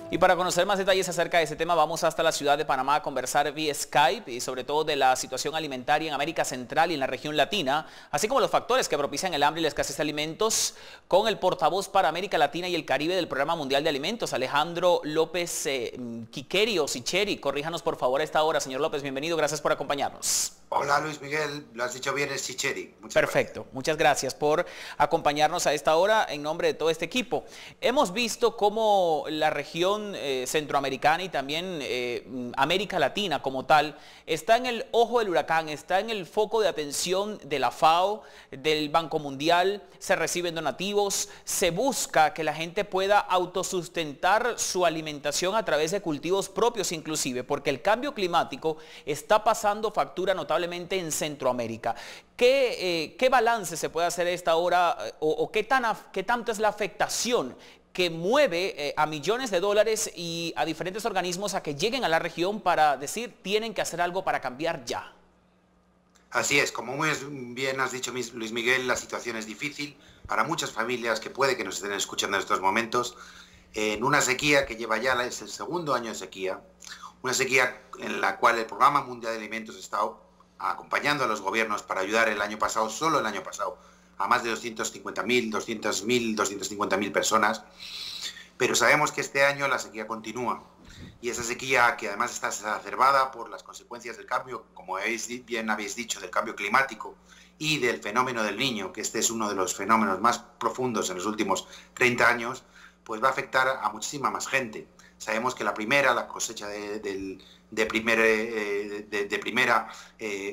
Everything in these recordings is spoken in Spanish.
Y para conocer más detalles acerca de ese tema, vamos hasta la ciudad de Panamá a conversar vía Skype y sobre todo de la situación alimentaria en América Central y en la región latina, así como los factores que propician el hambre y la escasez de alimentos, con el portavoz para América Latina y el Caribe del Programa Mundial de Alimentos, Alejandro López Quiqueri o Sicheri. Corríjanos por favor a esta hora. Señor López, bienvenido, gracias por acompañarnos. Hola Luis Miguel, lo has dicho bien, es Sicheri. Perfecto, gracias. Muchas gracias por acompañarnos a esta hora en nombre de todo este equipo. Hemos visto cómo la región centroamericana y también América Latina como tal está en el ojo del huracán, está en el foco de atención de la FAO, del Banco Mundial, se reciben donativos, se busca que la gente pueda autosustentar su alimentación a través de cultivos propios inclusive, porque el cambio climático está pasando factura notablemente en Centroamérica. ¿Qué balance se puede hacer a esta hora o qué tanto es la afectación que mueve a millones de dólares y a diferentes organismos a que lleguen a la región para decir tienen que hacer algo para cambiar ya? Así es, como muy bien has dicho Luis Miguel, la situación es difícil para muchas familias que puede que nos estén escuchando en estos momentos, en una sequía que lleva ya, es el segundo año de sequía, una sequía en la cual el Programa Mundial de Alimentos ha estado acompañando a los gobiernos para ayudar el año pasado, solo el año pasado, a más de 250.000, 250.000 personas, pero sabemos que este año la sequía continúa y esa sequía que además está exacerbada por las consecuencias del cambio, como bien habéis dicho, del cambio climático y del fenómeno del Niño, que este es uno de los fenómenos más profundos en los últimos 30 años, pues va a afectar a muchísima más gente. Sabemos que la cosecha de primera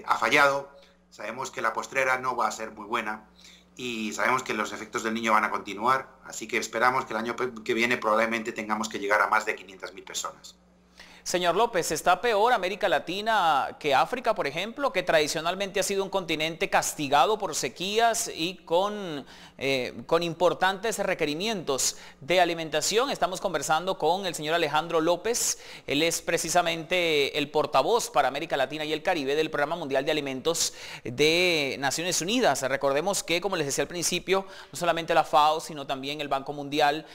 ha fallado, sabemos que la postrera no va a ser muy buena y sabemos que los efectos del Niño van a continuar, así que esperamos que el año que viene probablemente tengamos que llegar a más de 500.000 personas. Señor López, ¿está peor América Latina que África, por ejemplo, que tradicionalmente ha sido un continente castigado por sequías y con importantes requerimientos de alimentación? Estamos conversando con el señor Alejandro López. Él es precisamente el portavoz para América Latina y el Caribe del Programa Mundial de Alimentos de Naciones Unidas. Recordemos que, como les decía al principio, no solamente la FAO, sino también el Banco Mundial,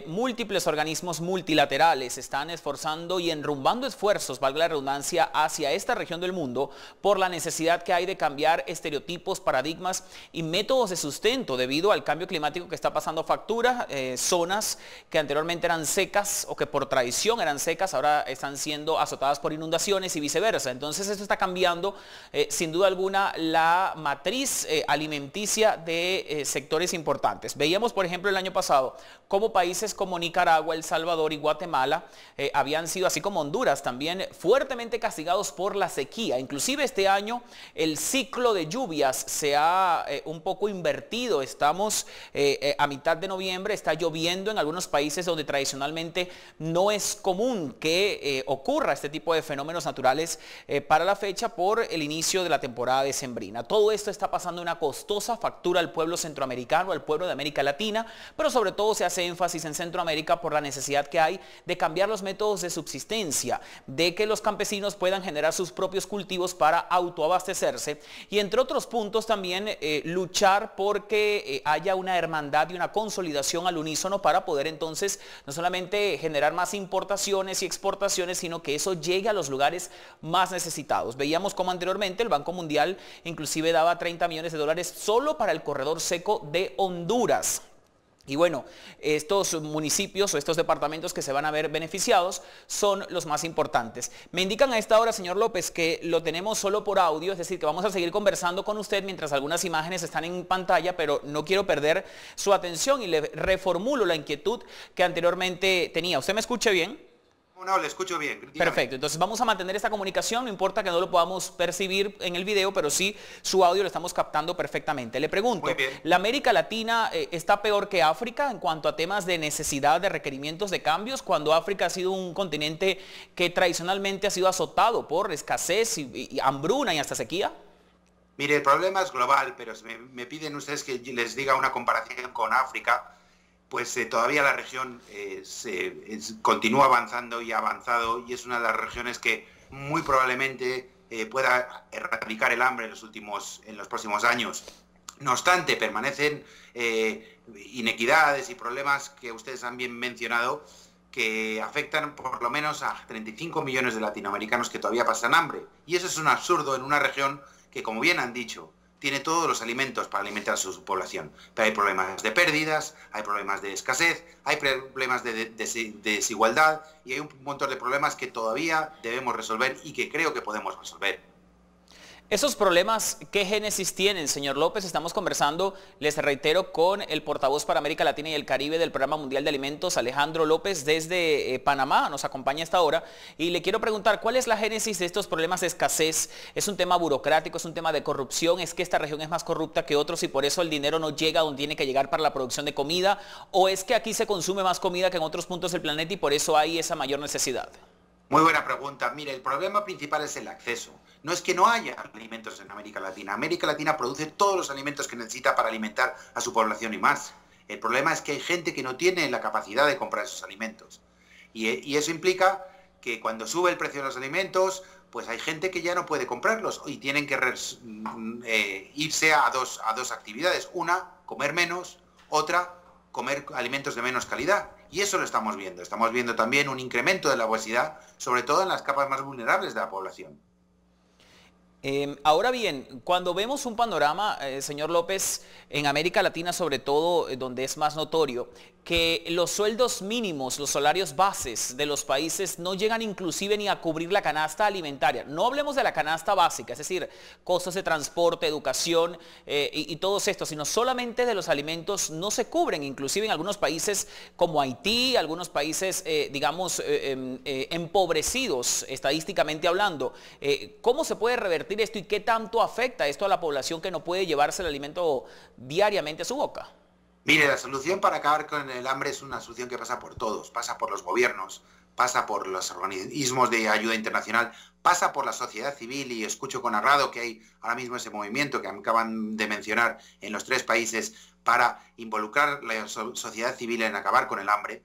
múltiples organismos multilaterales están esforzando y enrumbando esfuerzos, valga la redundancia, hacia esta región del mundo por la necesidad que hay de cambiar estereotipos, paradigmas y métodos de sustento debido al cambio climático que está pasando factura. Zonas que anteriormente eran secas o que por tradición eran secas ahora están siendo azotadas por inundaciones y viceversa. Entonces esto está cambiando sin duda alguna la matriz alimenticia de sectores importantes. Veíamos por ejemplo el año pasado cómo países como Nicaragua, El Salvador y Guatemala habían sido, así como Honduras, también fuertemente castigados por la sequía. Inclusive este año el ciclo de lluvias se ha un poco invertido. Estamos a mitad de noviembre, está lloviendo en algunos países donde tradicionalmente no es común que ocurra este tipo de fenómenos naturales para la fecha por el inicio de la temporada decembrina. Todo esto está pasando una costosa factura al pueblo centroamericano, al pueblo de América Latina, pero sobre todo se hace énfasis en Centroamérica por la necesidad que hay de cambiar los métodos de subsistencia, de que los campesinos puedan generar sus propios cultivos para autoabastecerse y entre otros puntos también luchar porque haya una hermandad y una consolidación al unísono para poder entonces no solamente generar más importaciones y exportaciones, sino que eso llegue a los lugares más necesitados. Veíamos como anteriormente el Banco Mundial inclusive daba 30 millones de dólares solo para el corredor seco de Honduras. Y bueno, estos municipios o estos departamentos que se van a ver beneficiados son los más importantes. Me indican a esta hora, señor López, que lo tenemos solo por audio, es decir, que vamos a seguir conversando con usted mientras algunas imágenes están en pantalla, pero no quiero perder su atención y le reformulo la inquietud que anteriormente tenía. ¿Usted me escucha bien? No, le escucho bien. Dígame. Perfecto, entonces vamos a mantener esta comunicación, no importa que no lo podamos percibir en el video, pero sí su audio lo estamos captando perfectamente. Le pregunto, ¿la América Latina está peor que África en cuanto a temas de necesidad, de requerimientos de cambios, cuando África ha sido un continente que tradicionalmente ha sido azotado por escasez y hambruna y hasta sequía? Mire, el problema es global, pero me piden ustedes que les diga una comparación con África. Pues todavía la región continúa avanzando y ha avanzado y es una de las regiones que muy probablemente pueda erradicar el hambre en los próximos años. No obstante, permanecen inequidades y problemas que ustedes han bien mencionado que afectan por lo menos a 35 millones de latinoamericanos que todavía pasan hambre. Y eso es un absurdo en una región que, como bien han dicho, tiene todos los alimentos para alimentar a su población. Pero hay problemas de pérdidas, hay problemas de escasez, hay problemas de desigualdad y hay un montón de problemas que todavía debemos resolver y que creo que podemos resolver. Esos problemas, ¿qué génesis tienen, señor López? Estamos conversando, les reitero, con el portavoz para América Latina y el Caribe del Programa Mundial de Alimentos, Alejandro López, desde Panamá, nos acompaña a esta hora. Y le quiero preguntar, ¿cuál es la génesis de estos problemas de escasez? ¿Es un tema burocrático, es un tema de corrupción? ¿Es que esta región es más corrupta que otros y por eso el dinero no llega donde tiene que llegar para la producción de comida? ¿O es que aquí se consume más comida que en otros puntos del planeta y por eso hay esa mayor necesidad? Muy buena pregunta. Mire, el problema principal es el acceso. No es que no haya alimentos en América Latina. América Latina produce todos los alimentos que necesita para alimentar a su población y más. El problema es que hay gente que no tiene la capacidad de comprar esos alimentos. Y eso implica que cuando sube el precio de los alimentos, pues hay gente que ya no puede comprarlos y tienen que irse a dos actividades. Una, comer menos, otra, comer alimentos de menos calidad. Y eso lo estamos viendo. Estamos viendo también un incremento de la obesidad, sobre todo en las capas más vulnerables de la población. Ahora bien, cuando vemos un panorama, señor López, en América Latina sobre todo, donde es más notorio, que los sueldos mínimos, los salarios bases de los países no llegan inclusive ni a cubrir la canasta alimentaria. No hablemos de la canasta básica, es decir, costos de transporte, educación y todos estos, sino solamente de los alimentos no se cubren, inclusive en algunos países como Haití, algunos países, digamos, empobrecidos estadísticamente hablando. ¿Cómo se puede revertir esto y qué tanto afecta esto a la población que no puede llevarse el alimento diariamente a su boca? Mire, la solución para acabar con el hambre es una solución que pasa por todos, pasa por los gobiernos, pasa por los organismos de ayuda internacional, pasa por la sociedad civil y escucho con agrado que hay ahora mismo ese movimiento que acaban de mencionar en los 3 países para involucrar la sociedad civil en acabar con el hambre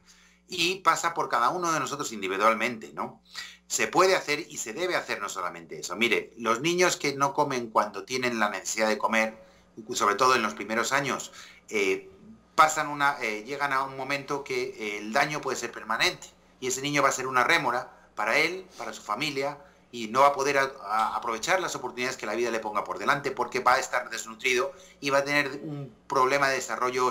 y pasa por cada uno de nosotros individualmente, ¿no? Se puede hacer y se debe hacer no solamente eso. Mire, los niños que no comen cuando tienen la necesidad de comer, sobre todo en los primeros años, llegan a un momento que el daño puede ser permanente y ese niño va a ser una rémora para él, para su familia y no va a poder aprovechar las oportunidades que la vida le ponga por delante porque va a estar desnutrido y va a tener un problema de desarrollo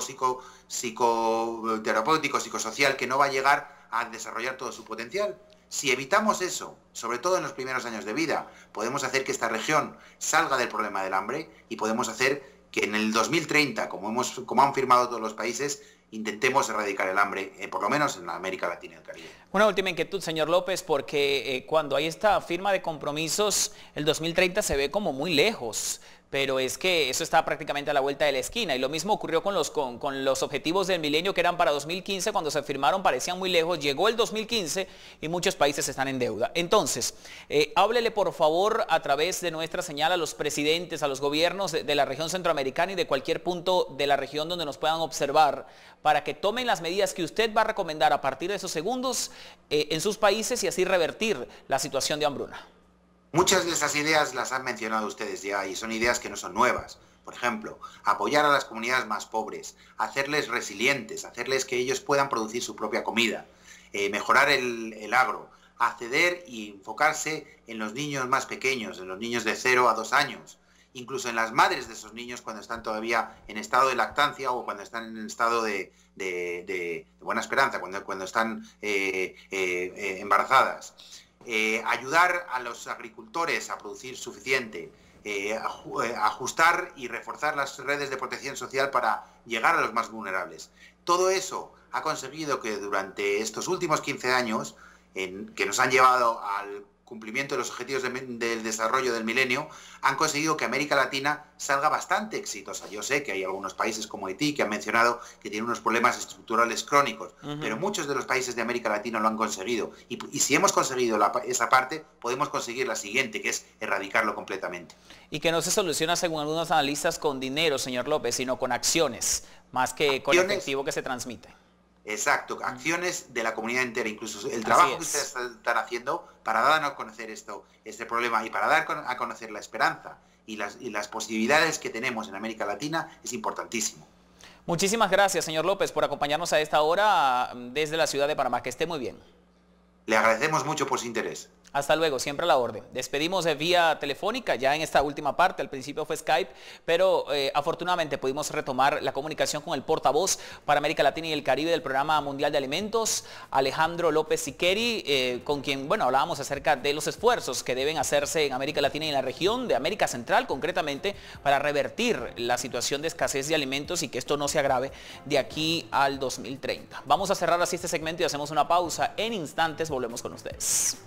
psicoterapéutico, psicosocial que no va a llegar a desarrollar todo su potencial. Si evitamos eso, sobre todo en los primeros años de vida, podemos hacer que esta región salga del problema del hambre y podemos hacer que en el 2030, como han firmado todos los países, intentemos erradicar el hambre, por lo menos en la América Latina y el Caribe. Una última inquietud, señor López, porque cuando hay esta firma de compromisos, el 2030 se ve como muy lejos, pero es que eso está prácticamente a la vuelta de la esquina. Y lo mismo ocurrió con los objetivos del milenio que eran para 2015, cuando se firmaron parecían muy lejos, llegó el 2015 y muchos países están en deuda. Entonces, háblele por favor a través de nuestra señal a los presidentes, a los gobiernos de la región centroamericana y de cualquier punto de la región donde nos puedan observar, para que tomen las medidas que usted va a recomendar a partir de esos segundos en sus países y así revertir la situación de hambruna. Muchas de esas ideas las han mencionado ustedes ya y son ideas que no son nuevas. Por ejemplo, apoyar a las comunidades más pobres, hacerles resilientes, hacerles que ellos puedan producir su propia comida, mejorar el agro, acceder y enfocarse en los niños más pequeños, en los niños de 0 a 2 años, incluso en las madres de esos niños cuando están todavía en estado de lactancia o cuando están en estado de buena esperanza, cuando están embarazadas. Ayudar a los agricultores a producir suficiente, ajustar y reforzar las redes de protección social para llegar a los más vulnerables. Todo eso ha conseguido que durante estos últimos 15 años, que nos han llevado al cumplimiento de los objetivos del desarrollo del milenio, han conseguido que América Latina salga bastante exitosa. Yo sé que hay algunos países como Haití que han mencionado que tienen unos problemas estructurales crónicos, pero muchos de los países de América Latina lo han conseguido. Y si hemos conseguido esa parte, podemos conseguir la siguiente, que es erradicarlo completamente. Y que no se soluciona, según algunos analistas, con dinero, señor López, sino con acciones, más que con efectivo que se transmite. Exacto, acciones de la comunidad entera, incluso el trabajo que ustedes están haciendo para dar a conocer este problema y para dar a conocer la esperanza y las posibilidades que tenemos en América Latina es importantísimo. Muchísimas gracias, señor López, por acompañarnos a esta hora desde la ciudad de Panamá. Que esté muy bien. Le agradecemos mucho por su interés. Hasta luego, siempre a la orden. Despedimos vía telefónica, ya en esta última parte, al principio fue Skype, pero afortunadamente pudimos retomar la comunicación con el portavoz para América Latina y el Caribe del Programa Mundial de Alimentos, Alejandro López Siqueri, con quien, bueno, hablábamos acerca de los esfuerzos que deben hacerse en América Latina y en la región de América Central, concretamente, para revertir la situación de escasez de alimentos y que esto no se agrave de aquí al 2030. Vamos a cerrar así este segmento y hacemos una pausa. En instantes volvemos con ustedes.